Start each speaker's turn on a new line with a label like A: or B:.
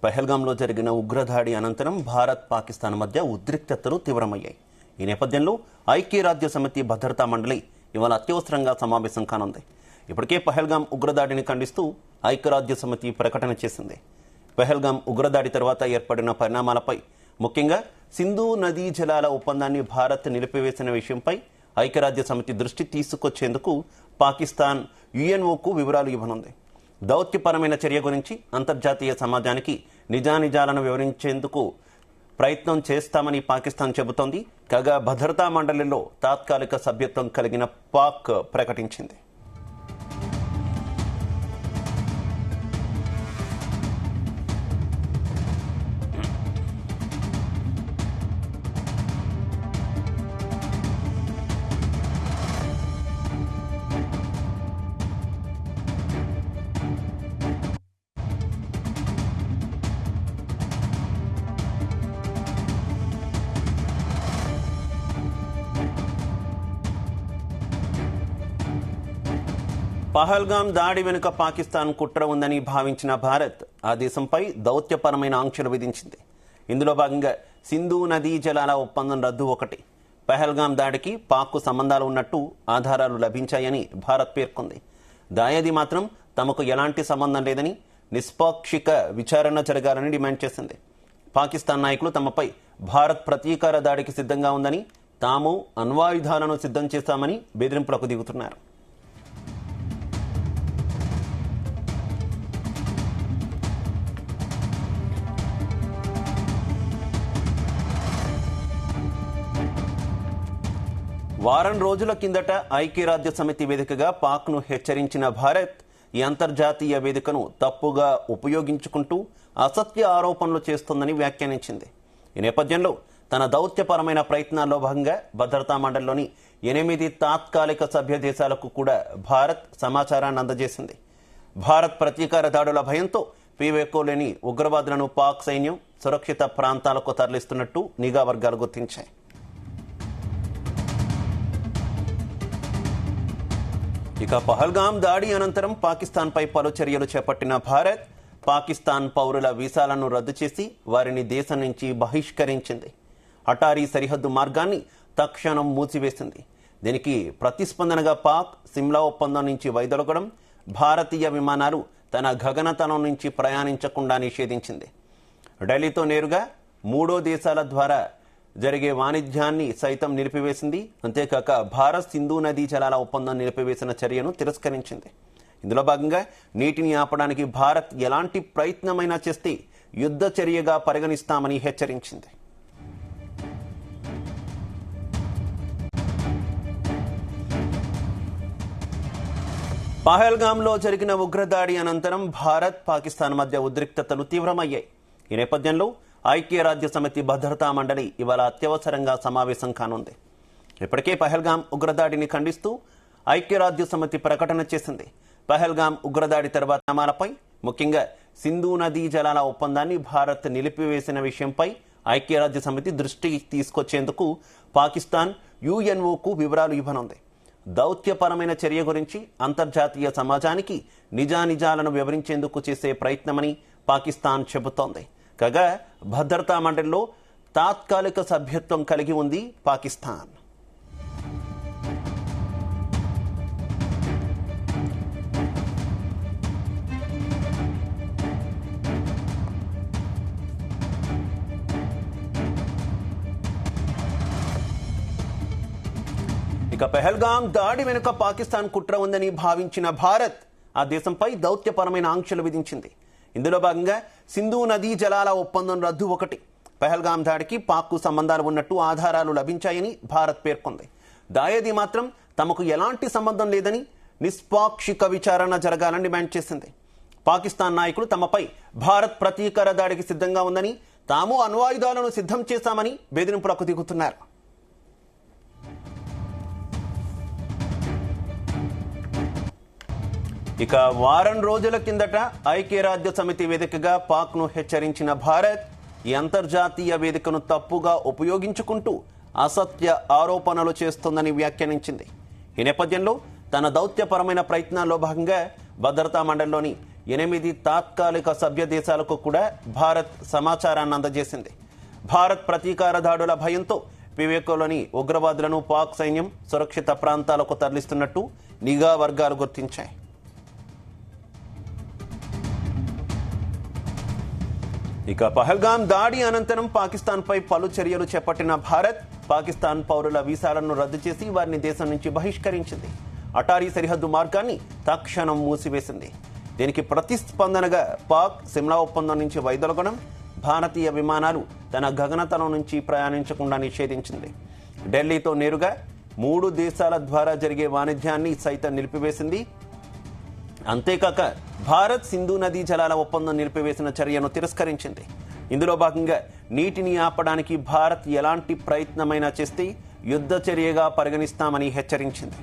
A: పహల్గాంలో జరిగిన ఉగ్రదాడి అనంతరం భారత్ పాకిస్తాన్ మధ్య ఉద్రిక్తతలు తీవ్రమయ్యాయి. ఈ నేపథ్యంలో ఐక్యరాజ్యసమితి భద్రతా మండలి ఇవాళ అత్యవసరంగా సమావేశం కానుంది. ఇప్పటికే పహల్గాం ఉగ్రదాడిని ఖండిస్తూ ఐక్యరాజ్యసమితి ప్రకటన చేసింది. పహల్గాం ఉగ్రదాడి తర్వాత ఏర్పడిన పరిణామాలపై, ముఖ్యంగా సింధు నదీ జలాల ఒప్పందాన్ని భారత్ నిలిపివేసిన విషయంపై ఐక్యరాజ్యసమితి దృష్టి తీసుకొచ్చేందుకు పాకిస్తాన్ యుఎన్ఓకు వివరాలు ఇవ్వనుంది. దౌత్యపరమైన చర్య గురించి అంతర్జాతీయ సమాజానికి నిజానిజాలను వివరించేందుకు ప్రయత్నం చేస్తామని పాకిస్తాన్ చెబుతోంది. కాగా భద్రతా మండలిలో తాత్కాలిక సభ్యత్వం కలిగిన పాక్ ప్రకటించింది. పహల్గాం దాడి వెనుక పాకిస్తాన్ కుట్ర ఉందని భావించిన భారత్ ఆ దేశంపై దౌత్యపరమైన ఆంక్షలు విధించింది. ఇందులో భాగంగా సింధు నదీ జలాల ఒప్పందం రద్దు ఒకటి. పహల్గాం దాడికి పాక్కు సంబంధాలు ఉన్నట్టు ఆధారాలు లభించాయని భారత్ పేర్కొంది. దాయాది మాత్రం తమకు ఎలాంటి సంబంధం లేదని, నిష్పాక్షిక విచారణ జరగాలని డిమాండ్ చేసింది. పాకిస్తాన్ నాయకులు తమపై భారత్ ప్రతీకార దాడికి సిద్ధంగా ఉందని, తాము అణ్వాయుధాలను సిద్ధం చేశామని బెదిరింపులకు దిగుతున్నారు. వారం రోజుల కిందట ఐక్యరాజ్యసమితి వేదికగా పాక్ను హెచ్చరించిన భారత్ ఈ అంతర్జాతీయ వేదికను తప్పుగా ఉపయోగించుకుంటూ అసత్య ఆరోపణలు చేస్తోందని వ్యాఖ్యానించింది. ఈ నేపథ్యంలో తన దౌత్యపరమైన ప్రయత్నాల్లో భాగంగా భద్రతా మండలిలోని 8 తాత్కాలిక సభ్య దేశాలకు కూడా భారత్ సమాచారాన్ని అందజేసింది. భారత్ ప్రతీకార దాడుల భయంతో పీవేకోలేని ఉగ్రవాదులను పాక్ సైన్యం సురక్షిత ప్రాంతాలకు తరలిస్తున్నట్టు నిఘా వర్గాలు గుర్తించాయి. ఇక పహల్గాం దాడి అనంతరం పాకిస్తాన్పై పలు చర్యలు చేపట్టిన భారత్ పాకిస్తాన్ పౌరుల వీసాలను రద్దు చేసి వారిని దేశం నుంచి బహిష్కరించింది. అటారీ సరిహద్దు మార్గాన్ని తక్షణం మూసివేసింది. దీనికి ప్రతిస్పందనగా పాక్ సిమ్లా ఒప్పందం నుంచి వైదొలగడం, భారతీయ విమానాలు తన గగనతలం నుంచి ప్రయాణించకుండా నిషేధించింది. ఢిల్లీతో నేరుగా 3 దేశాల ద్వారా జరిగే వాణిజ్యాన్ని సైతం నిలిపివేసింది. అంతేకాక భారత్ సింధు నదీ జలాల ఒప్పందం నిలిపివేసిన చర్యను తిరస్కరించింది. ఇందులో భాగంగా నీటిని ఆపడానికి భారత్ ఎలాంటి ప్రయత్నమైనా చేస్తే యుద్ధ చర్యగా పరిగణిస్తామని హెచ్చరించింది. పహల్గాంలో జరిగిన ఉగ్రదాడి అనంతరం భారత్ పాకిస్తాన్ మధ్య ఉద్రిక్తతలు తీవ్రమయ్యాయి. ఈ నేపథ్యంలో ఐక్యరాజ్యసమితి భద్రతా మండలి ఇవాళ అత్యవసరంగా సమావేశం కానుంది. ఇప్పటికే పహల్గాం ఉగ్రదాడిని ఖండిస్తూ ఐక్యరాజ్యసమితి ప్రకటన చేసింది. పహల్గాం ఉగ్రదాడి తర్వాత పరిణామాలపై, ముఖ్యంగా సింధు నదీ జలాల ఒప్పందాన్ని భారత్ నిలిపివేసిన విషయంపై ఐక్యరాజ్యసమితి దృష్టి తీసుకొచ్చేందుకు పాకిస్తాన్ యుఎన్ఓకు వివరాలు ఇవ్వనుంది. దౌత్యపరమైన చర్య గురించి అంతర్జాతీయ సమాజానికి నిజానిజాలను వివరించేందుకు చేసే ప్రయత్నమని పాకిస్తాన్ చెబుతోంది. కాగా భద్రతా మండలిలో తాత్కాలిక సభ్యత్వం కలిగి ఉంది పాకిస్తాన్. ఇక పహల్గాం దాడి వెనుక పాకిస్తాన్ కుట్ర ఉందని భావించిన భారత్ ఆ దేశంపై దౌత్యపరమైన ఆంక్షలు విధించింది. ఇందులో భాగంగా సింధు నదీ జలాల ఒప్పందం రద్దు ఒకటి. పహల్గాం దాడికి పాక్కు సంబంధాలు ఉన్నట్టు ఆధారాలు లభించాయని భారత్ పేర్కొంది. దాయాది మాత్రం తమకు ఎలాంటి సంబంధం లేదని, నిష్పాక్షిక విచారణ జరగాలని డిమాండ్ చేసింది. పాకిస్తాన్ నాయకులు తమపై భారత్ ప్రతీకార దాడికి సిద్ధంగా ఉందని, తాము అణ్వాయుధాలను సిద్ధం చేశామని బెదిరింపులకు దిగుతున్నారు. ఇక వారం రోజుల కిందట ఐక్యరాజ్యసమితి వేదికగా పాక్ను హెచ్చరించిన భారత్ ఈ అంతర్జాతీయ వేదికను తప్పుగా ఉపయోగించుకుంటూ అసత్య ఆరోపణలు చేస్తోందని వ్యాఖ్యానించింది. ఈ నేపథ్యంలో తన దౌత్యపరమైన ప్రయత్నాల్లో భాగంగా భద్రతా మండలిలోని 8 తాత్కాలిక సభ్య దేశాలకు కూడా భారత్ సమాచారాన్ని అందజేసింది. భారత్ ప్రతీకార దాడుల భయంతో పివేకోలోని ఉగ్రవాదులను పాక్ సైన్యం సురక్షిత ప్రాంతాలకు తరలిస్తున్నట్టు నిఘా వర్గాలు గుర్తించాయి. ఇక పహల్గాం దాడి అనంతరం పాకిస్తాన్పై పలు చర్యలు చేపట్టిన భారత్ పాకిస్తాన్ పౌరుల వీసాలను రద్దు చేసి వారిని దేశం నుంచి బహిష్కరించింది. అటారీ సరిహద్దు మార్గాన్ని తక్షణం మూసివేసింది. దీనికి ప్రతిస్పందనగా పాక్ సిమ్లా ఒప్పందం నుంచి వైదొలగడం, భారతీయ విమానాలు తన గగనతలం నుంచి ప్రయాణించకుండా నిషేధించింది. ఢిల్లీతో నేరుగా 3 దేశాల ద్వారా జరిగే వాణిజ్యాన్ని సైతం నిలిపివేసింది. అంతేకాక భారత్ సింధు నదీ జలాల ఒప్పందం నిలిపివేసిన చర్యను తిరస్కరించింది. ఇందులో భాగంగా నీటిని ఆపడానికి భారత్ ఎలాంటి ప్రయత్నమైనా చేస్తే యుద్ధ చర్యగా పరిగణిస్తామని హెచ్చరించింది.